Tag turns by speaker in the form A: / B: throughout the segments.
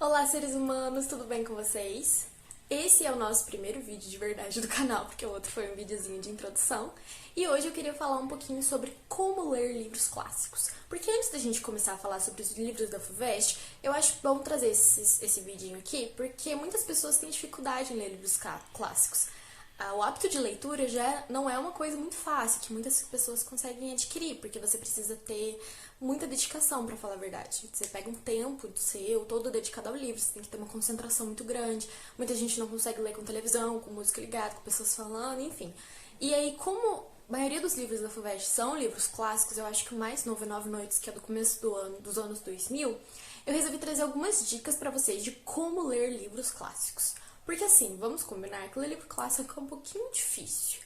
A: Olá, seres humanos, tudo bem com vocês? Esse é o nosso primeiro vídeo de verdade do canal, porque o outro foi um videozinho de introdução. E hoje eu queria falar um pouquinho sobre como ler livros clássicos. Porque antes da gente começar a falar sobre os livros da FUVEST, eu acho bom trazer esse vidinho aqui, porque muitas pessoas têm dificuldade em ler livros clássicos. O hábito de leitura já não é uma coisa muito fácil, que muitas pessoas conseguem adquirir, porque você precisa ter muita dedicação, pra falar a verdade. Você pega um tempo do seu, todo dedicado ao livro, você tem que ter uma concentração muito grande. Muita gente não consegue ler com televisão, com música ligada, com pessoas falando, enfim. E aí, como a maioria dos livros da FUVEST são livros clássicos, eu acho que o mais novo é 9 Noites, que é do começo do ano, dos anos 2000, eu resolvi trazer algumas dicas pra vocês de como ler livros clássicos. Porque assim, vamos combinar que ler livro clássico é um pouquinho difícil.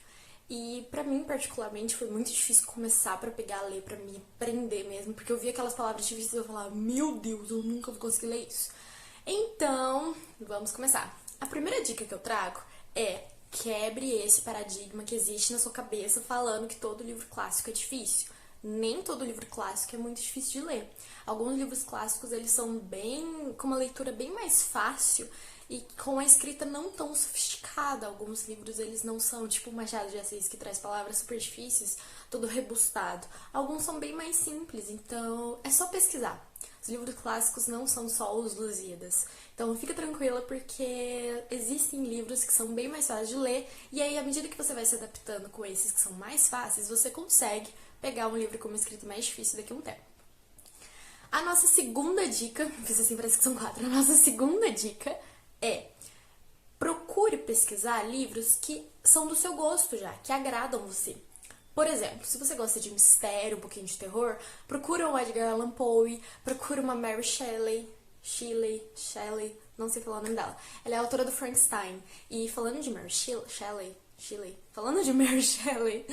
A: E pra mim, particularmente, foi muito difícil começar pra pegar a ler, pra me aprender mesmo. Porque eu via aquelas palavras difíceis e eu falava, meu Deus, eu nunca vou conseguir ler isso. Então, vamos começar. A primeira dica que eu trago é quebre esse paradigma que existe na sua cabeça falando que todo livro clássico é difícil. Nem todo livro clássico é muito difícil de ler. Alguns livros clássicos, eles são com uma leitura bem mais fácil e com a escrita não tão sofisticada. Alguns livros, eles não são tipo o Machado de Assis, que traz palavras super difíceis, todo rebuscado. Alguns são bem mais simples, então é só pesquisar. Os livros clássicos não são só os Lusíadas. Então fica tranquila, porque existem livros que são bem mais fáceis de ler, e aí à medida que você vai se adaptando com esses que são mais fáceis, você consegue pegar um livro com uma escrita mais difícil daqui a um tempo. A nossa segunda dica, fiz assim, parece que são 4, a nossa segunda dica é: procure pesquisar livros que são do seu gosto já, que agradam você. Por exemplo, se você gosta de mistério, um pouquinho de terror, procura um Edgar Allan Poe, procura uma Mary Shelley, não sei falar o nome dela. Ela é autora do Frankenstein. E falando de Mary Shelley,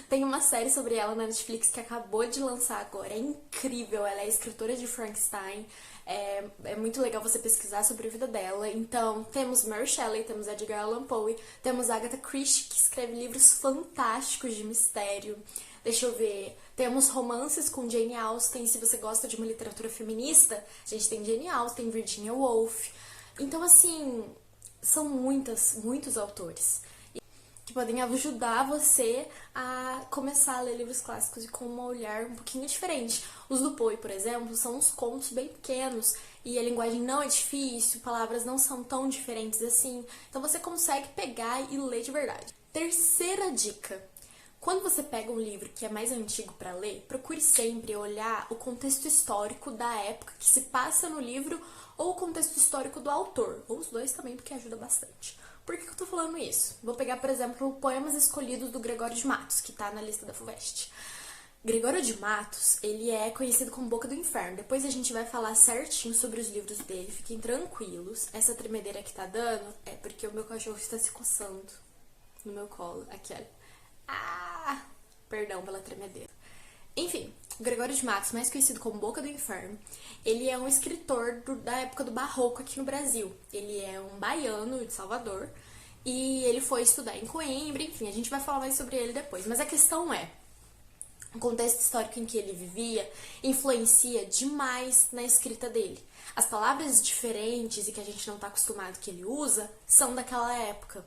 A: tem uma série sobre ela na Netflix que acabou de lançar agora. É incrível, ela é escritora de Frankenstein. É muito legal você pesquisar sobre a vida dela. Então, temos Mary Shelley, temos Edgar Allan Poe, temos Agatha Christie, que escreve livros fantásticos de mistério. Deixa eu ver. Temos romances com Jane Austen. Se você gosta de uma literatura feminista, a gente tem Jane Austen, Virginia Woolf. Então, assim, são muitos autores que podem ajudar você a começar a ler livros clássicos e com um olhar um pouquinho diferente. Os do Poe, por exemplo, são uns contos bem pequenos e a linguagem não é difícil, palavras não são tão diferentes assim, então você consegue pegar e ler de verdade. Terceira dica: quando você pega um livro que é mais antigo para ler, procure sempre olhar o contexto histórico da época que se passa no livro ou o contexto histórico do autor, ou os dois também, porque ajuda bastante. Por que eu tô falando isso? Vou pegar, por exemplo, Poemas Escolhidos do Gregório de Matos, que tá na lista da FUVEST. Gregório de Matos, ele é conhecido como Boca do Inferno. Depois a gente vai falar certinho sobre os livros dele, fiquem tranquilos. Essa tremedeira que tá dando é porque o meu cachorro está se coçando no meu colo. Aqui, olha. Perdão pela tremedeira. Enfim, Gregório de Matos, mais conhecido como Boca do Inferno, ele é um escritor da época do Barroco aqui no Brasil. Ele é um baiano de Salvador e ele foi estudar em Coimbra, enfim, a gente vai falar mais sobre ele depois. Mas a questão é, o contexto histórico em que ele vivia influencia demais na escrita dele. As palavras diferentes e que a gente não está acostumado que ele usa são daquela época.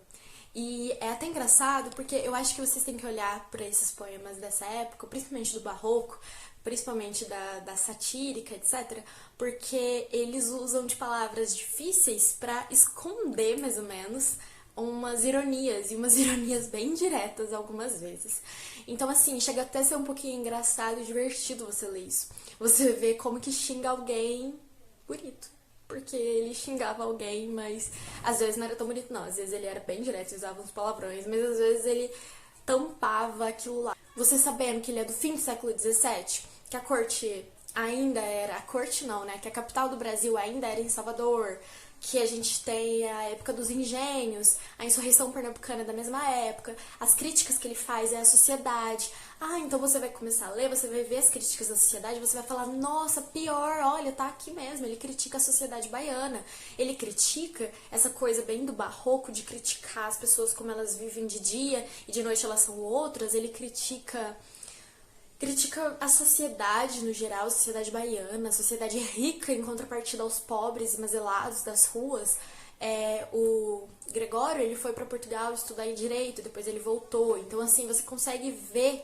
A: E é até engraçado, porque eu acho que vocês têm que olhar para esses poemas dessa época, principalmente do Barroco, principalmente da satírica, etc., porque eles usam de palavras difíceis para esconder, mais ou menos, umas ironias, e umas ironias bem diretas algumas vezes. Então, assim, chega até a ser um pouquinho engraçado e divertido você ler isso. Você vê como que xinga alguém bonito. Porque ele xingava alguém, mas às vezes não era tão bonito não. Às vezes ele era bem direto e usava uns palavrões, mas às vezes ele tampava aquilo lá. Você sabendo que ele é do fim do século XVII, que a corte ainda era... A corte não, né? Que a capital do Brasil ainda era em Salvador, que a gente tem a época dos engenhos, a insurreição pernambucana da mesma época, as críticas que ele faz é à sociedade. Então você vai começar a ler, você vai ver as críticas da sociedade, você vai falar, nossa, pior, olha, tá aqui mesmo, ele critica a sociedade baiana, ele critica essa coisa bem do barroco, de criticar as pessoas como elas vivem de dia e de noite elas são outras, ele critica critica a sociedade no geral, a sociedade baiana, a sociedade rica em contrapartida aos pobres e mazelados das ruas. O Gregório, ele foi para Portugal estudar em Direito, depois ele voltou. Então, assim, você consegue ver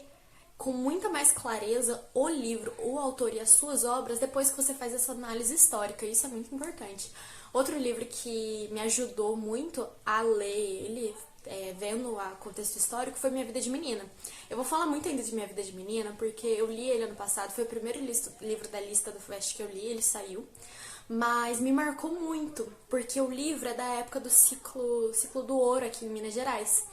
A: com muita mais clareza o livro, o autor e as suas obras depois que você faz essa análise histórica. Isso é muito importante. Outro livro que me ajudou muito a ler ele, vendo o contexto histórico, foi Minha Vida de Menina. Eu vou falar muito ainda de Minha Vida de Menina, porque eu li ele ano passado, foi o primeiro livro da lista do FUVEST que eu li, ele saiu. Mas me marcou muito, porque o livro é da época do ciclo do ouro aqui em Minas Gerais.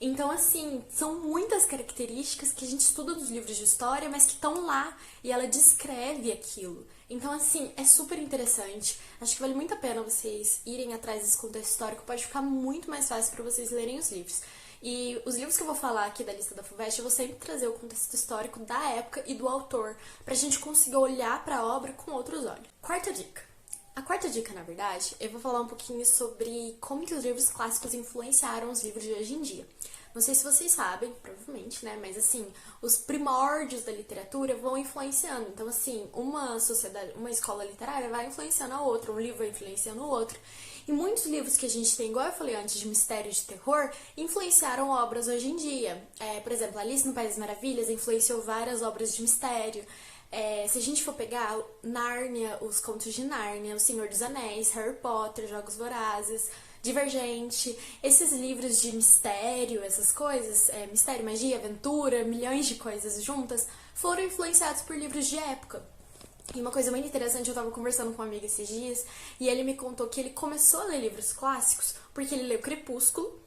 A: Então, assim, são muitas características que a gente estuda nos livros de história, mas que estão lá e ela descreve aquilo. Então, assim, é super interessante. Acho que vale muito a pena vocês irem atrás desse contexto histórico. Pode ficar muito mais fácil para vocês lerem os livros. E os livros que eu vou falar aqui da lista da FUVEST, eu vou sempre trazer o contexto histórico da época e do autor, pra gente conseguir olhar para a obra com outros olhos. Quarta dica. A quarta dica, na verdade, eu vou falar um pouquinho sobre como que os livros clássicos influenciaram os livros de hoje em dia. Não sei se vocês sabem, provavelmente, né? Mas, assim, os primórdios da literatura vão influenciando. Então, assim, uma sociedade, uma escola literária vai influenciando a outra, um livro vai influenciando o outro. E muitos livros que a gente tem, igual eu falei antes, de mistério e de terror, influenciaram obras hoje em dia. Por exemplo, Alice no País das Maravilhas influenciou várias obras de mistério. Se a gente for pegar Nárnia, os Contos de Nárnia, O Senhor dos Anéis, Harry Potter, Jogos Vorazes, Divergente, esses livros de mistério, essas coisas, mistério, magia, aventura, milhões de coisas juntas, foram influenciados por livros de época. E uma coisa muito interessante, eu tava conversando com um amigo esses dias, e ele me contou que ele começou a ler livros clássicos porque ele leu Crepúsculo,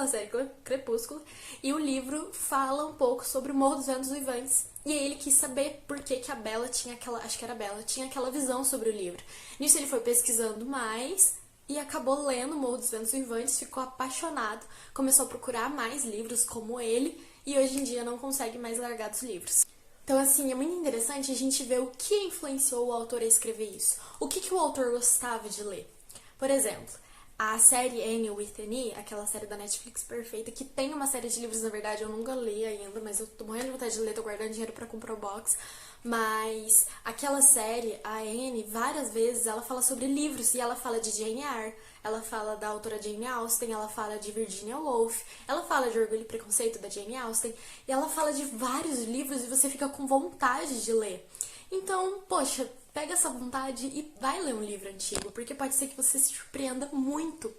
A: a série Crepúsculo, e o livro fala um pouco sobre o Morro dos Ventos Uivantes. E aí ele quis saber por que a Bella tinha aquela, acho que era a Bella, tinha aquela visão sobre o livro. Nisso ele foi pesquisando mais e acabou lendo o Morro dos Ventos Uivantes, ficou apaixonado, começou a procurar mais livros como ele e hoje em dia não consegue mais largar dos livros. Então, assim, é muito interessante a gente ver o que influenciou o autor a escrever isso. O que o autor gostava de ler. Por exemplo, a série Anne with an E, aquela série da Netflix perfeita, que tem uma série de livros, na verdade, eu nunca li ainda, mas eu tô morrendo de vontade de ler, tô guardando dinheiro pra comprar o box. Mas aquela série, a Anne, várias vezes ela fala sobre livros, e ela fala de Jane Eyre, ela fala da autora Jane Austen, ela fala de Virginia Woolf, ela fala de Orgulho e Preconceito da Jane Austen, e ela fala de vários livros e você fica com vontade de ler. Então, poxa, pega essa vontade e vai ler um livro antigo, porque pode ser que você se surpreenda muito.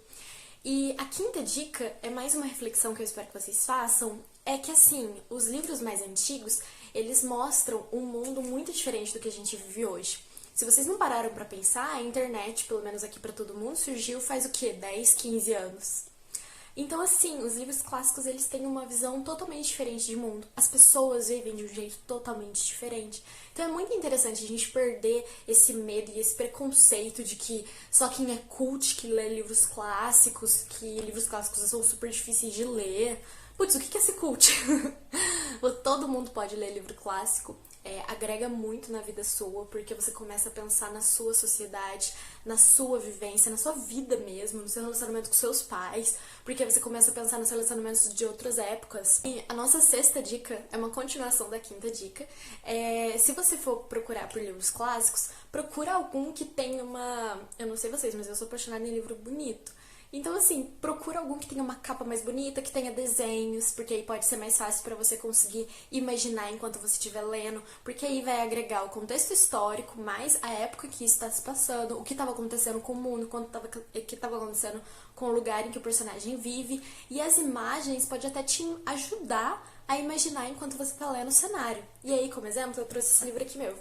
A: E a quinta dica é mais uma reflexão que eu espero que vocês façam, é que assim, os livros mais antigos, eles mostram um mundo muito diferente do que a gente vive hoje. Se vocês não pararam pra pensar, a internet, pelo menos aqui pra todo mundo, surgiu faz o quê? 10, 15 anos. Então, assim, os livros clássicos, eles têm uma visão totalmente diferente de mundo. As pessoas vivem de um jeito totalmente diferente. Então, é muito interessante a gente perder esse medo e esse preconceito de que só quem é cult que lê livros clássicos, que livros clássicos são super difíceis de ler. Putz, o que é ser cult? Todo mundo pode ler livro clássico. Agrega muito na vida sua, porque você começa a pensar na sua sociedade, na sua vivência, na sua vida mesmo, no seu relacionamento com seus pais, porque você começa a pensar nos relacionamentos de outras épocas. E a nossa sexta dica é uma continuação da quinta dica. Se você for procurar por livros clássicos, procura algum que tenha uma... Eu não sei vocês, mas eu sou apaixonada em livro bonito. Então, assim, procura algum que tenha uma capa mais bonita, que tenha desenhos, porque aí pode ser mais fácil pra você conseguir imaginar enquanto você estiver lendo, porque aí vai agregar o contexto histórico, mais a época que está se passando, o que estava acontecendo com o mundo, o que estava acontecendo com o lugar em que o personagem vive, e as imagens podem até te ajudar a imaginar enquanto você está lendo o cenário. E aí, como exemplo, eu trouxe esse livro aqui meu,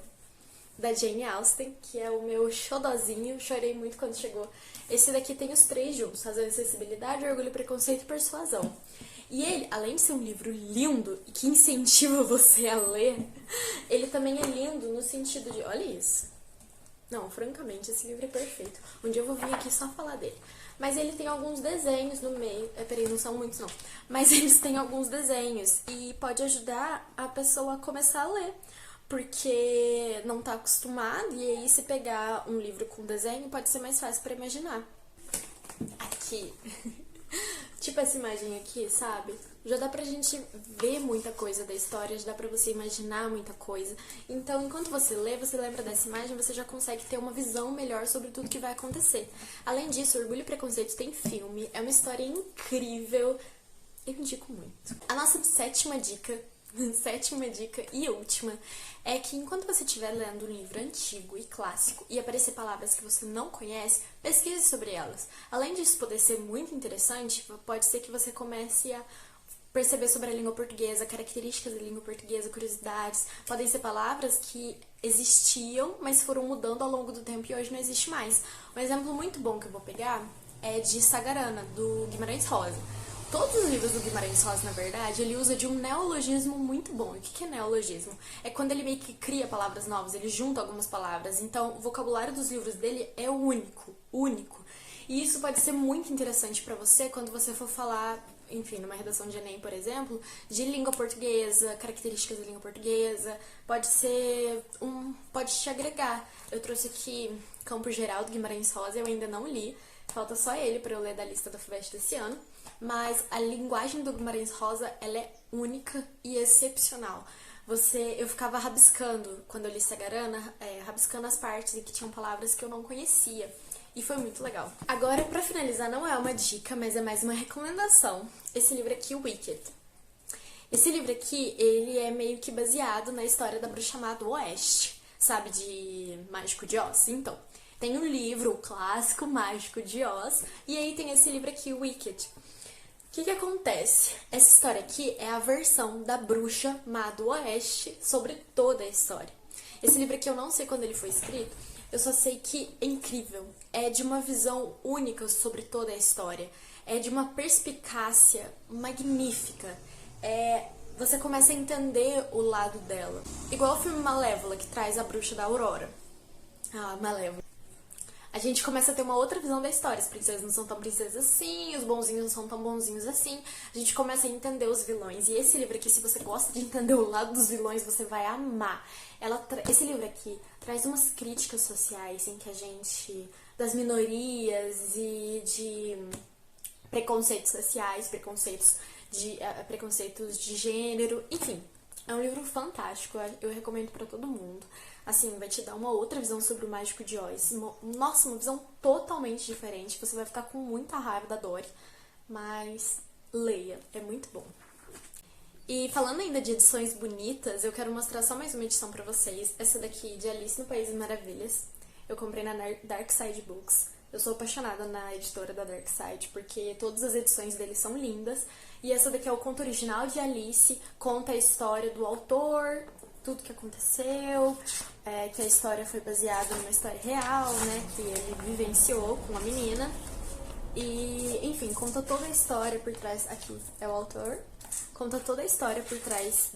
A: da Jane Austen, que é o meu xodozinho, chorei muito quando chegou. Esse daqui tem os três juntos, Razão e Sensibilidade, Orgulho, Preconceito e Persuasão. E ele, além de ser um livro lindo e que incentiva você a ler, ele também é lindo no sentido de, olha isso. Não, francamente, esse livro é perfeito. Um dia eu vou vir aqui só falar dele. Mas ele tem alguns desenhos no meio. Peraí, não são muitos não. Mas eles têm alguns desenhos e pode ajudar a pessoa a começar a ler. Porque não tá acostumado, e aí se pegar um livro com desenho pode ser mais fácil pra imaginar. Aqui. Tipo essa imagem aqui, sabe? já dá pra gente ver muita coisa da história, já dá pra você imaginar muita coisa. Então, enquanto você lê, você lembra dessa imagem, você já consegue ter uma visão melhor sobre tudo que vai acontecer. Além disso, Orgulho e Preconceito tem filme, é uma história incrível, eu indico muito. A nossa sétima dica e última é que enquanto você estiver lendo um livro antigo e clássico e aparecer palavras que você não conhece, pesquise sobre elas. Além disso poder ser muito interessante, pode ser que você comece a perceber sobre a língua portuguesa, características da língua portuguesa, curiosidades. Podem ser palavras que existiam, mas foram mudando ao longo do tempo e hoje não existe mais. Um exemplo muito bom que eu vou pegar é de Sagarana, do Guimarães Rosa. Todos os livros do Guimarães Rosa, na verdade, ele usa de um neologismo muito bom. E o que é neologismo? É quando ele meio que cria palavras novas, ele junta algumas palavras. Então, o vocabulário dos livros dele é único. E isso pode ser muito interessante pra você quando você for falar, enfim, numa redação de Enem, por exemplo, de língua portuguesa, características da língua portuguesa. Pode te agregar. Eu trouxe aqui Campo Geral, do Guimarães Rosa, eu ainda não li. Falta só ele pra eu ler da lista da FUVEST desse ano. Mas a linguagem do Guimarães Rosa, ela é única e excepcional. Eu ficava rabiscando, quando eu li Sagarana, rabiscando as partes em que tinham palavras que eu não conhecia. E foi muito legal. Agora, pra finalizar, não é uma dica, mas é mais uma recomendação. Esse livro aqui, Wicked. Esse livro aqui, ele é meio que baseado na história da bruxa má do Oeste. Sabe, de Mágico de Oz? Então, tem um livro, o clássico Mágico de Oz, e aí tem esse livro aqui, Wicked. O que acontece? Essa história aqui é a versão da bruxa má do Oeste sobre toda a história. Esse livro aqui eu não sei quando ele foi escrito, eu só sei que é incrível. É de uma visão única sobre toda a história. É de uma perspicácia magnífica. Você começa a entender o lado dela. Igual o filme Malévola, que traz a bruxa da Aurora. Ah, Malévola. A gente começa a ter uma outra visão da história. As princesas não são tão princesas assim, os bonzinhos não são tão bonzinhos assim. A gente começa a entender os vilões. E esse livro aqui, se você gosta de entender o lado dos vilões, você vai amar. Esse livro aqui traz umas críticas sociais em que a gente... das minorias e de preconceitos sociais, preconceitos de gênero, enfim. É um livro fantástico, eu recomendo pra todo mundo. Assim, vai te dar uma outra visão sobre o Mágico de Oz. Nossa, uma visão totalmente diferente. Você vai ficar com muita raiva da Dory, mas leia, é muito bom. E falando ainda de edições bonitas, eu quero mostrar só mais uma edição pra vocês. Essa daqui, de Alice no País das Maravilhas. Eu comprei na Dark Side Books. Eu sou apaixonada na editora da Dark Side, porque todas as edições deles são lindas. E essa daqui é o conto original de Alice, conta a história do autor, tudo que aconteceu, que a história foi baseada numa história real, né, que ele vivenciou com a menina. E, enfim, conta toda a história por trás, aqui é o autor, conta toda a história por trás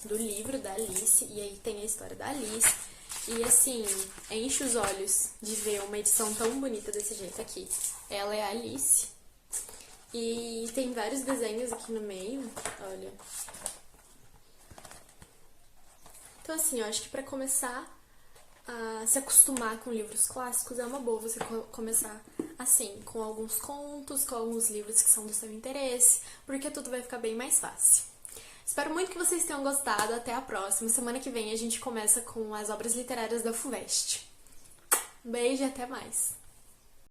A: do livro da Alice, e aí tem a história da Alice. E assim, enche os olhos de ver uma edição tão bonita desse jeito aqui. Ela é a Alice. E tem vários desenhos aqui no meio, olha. Então assim, eu acho que pra começar a se acostumar com livros clássicos, é uma boa você começar assim, com alguns contos, com alguns livros que são do seu interesse, porque tudo vai ficar bem mais fácil. Espero muito que vocês tenham gostado. Até a próxima. Semana que vem a gente começa com as obras literárias da FUVEST. Beijo e até mais!